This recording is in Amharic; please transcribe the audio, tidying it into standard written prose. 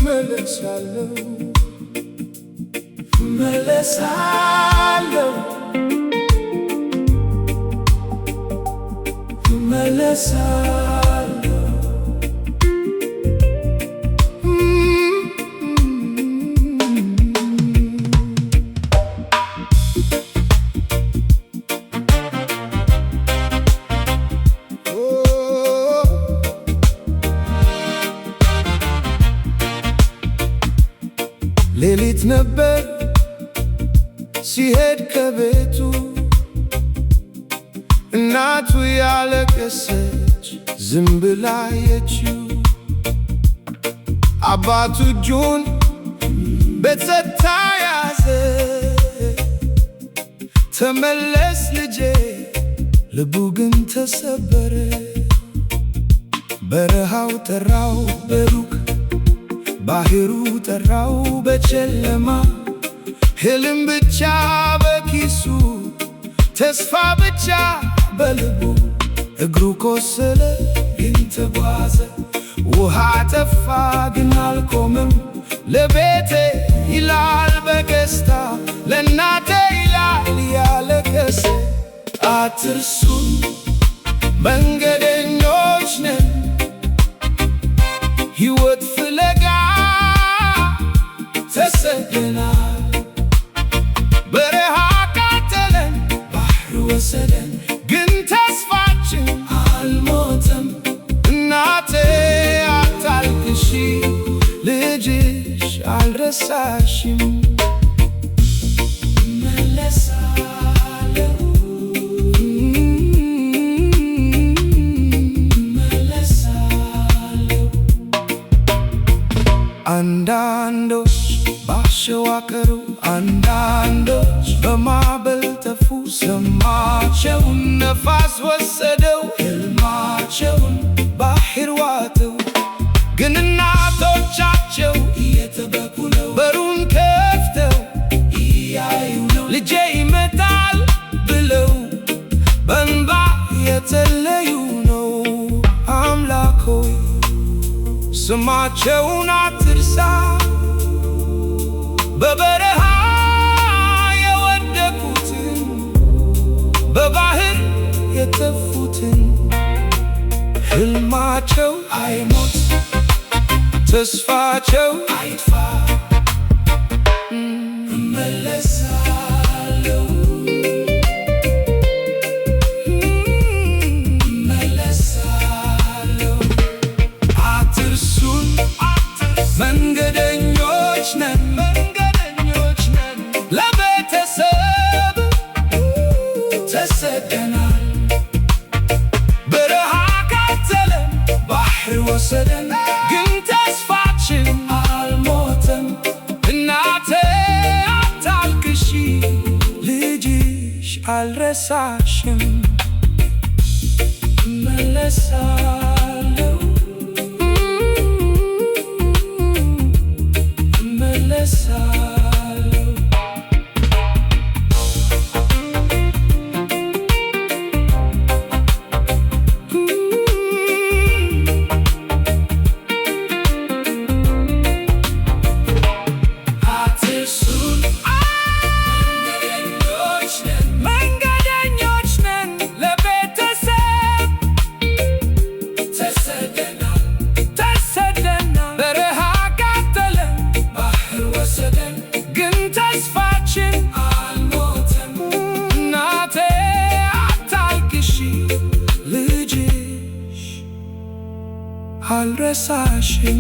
መለሳለሁ መለሳለሁ መለሳለሁ ሌሊት ነበር ሲሄድ ከቤቱ እናቱ ያለቀሰች ዝም ብላ አየችው። አባቱ እጁን በጸጥታ ያዘ። ተመለስ ልጄ፣ ልቡ ግን ተሰበረ። በረሃው ጠራው በሩቅ ባህሩ ጠራው በጨለማ። ሕልም ብቻ በኪሱ ተስፋ ብቻ በልቡ። እግሩ ቆሰለ ግን ተጓዘ፣ ውሃ ጠፋ ግን አልቆመም። ለቤቴ ይላል በገስታ ለእናቴ ይላል ያለቀሰ። አትርሱን መንገደኞች ነን ሕይወት ፍለጋ ተሰደናል። በረሃ ቃጠለን ባህር ወሰደን ግን ተስፋችን አልሞተም። እናቴ አታልቅሺ ልጅሽ አልረሳሽም። መለሳለሁ መለሳለሁ። አንዳንዶች ባሸዋ ቀሩ፣ አንዳንዶች በማዕበል ጠፉ። ሰማቸውን ነፋስ ወሰደው፣ ሕልማቸውን ባህር ዋጠው። ግን እናቶቻቸው እየተበኩ ነው፣ በሩን ከፍተው እያዩ ነው። ልጄ ይመጣል ብለው በእንባ የተለዩ ነው። አምላክ ሆይ ስማቸውን አትርሳ፣ በበረሃ የወደቁትን በባህር የጠፉትን። ሕልማቸው አይሞት ተስፋቸው አይጥፋ። እመለሳለሁ እመለሳለሁ። አትርሱን መንገደኞች ነን ለቤተሰብ ተሰደናል። በረሃ ቃጠለን ባህር ወሰደን ግን ተስፋችን አልሞተም። እናቴ አታልቅሺ ልጅሽ አልረሳሽም። እመለሳለሁ እመለሳለሁ። አልረሳሽም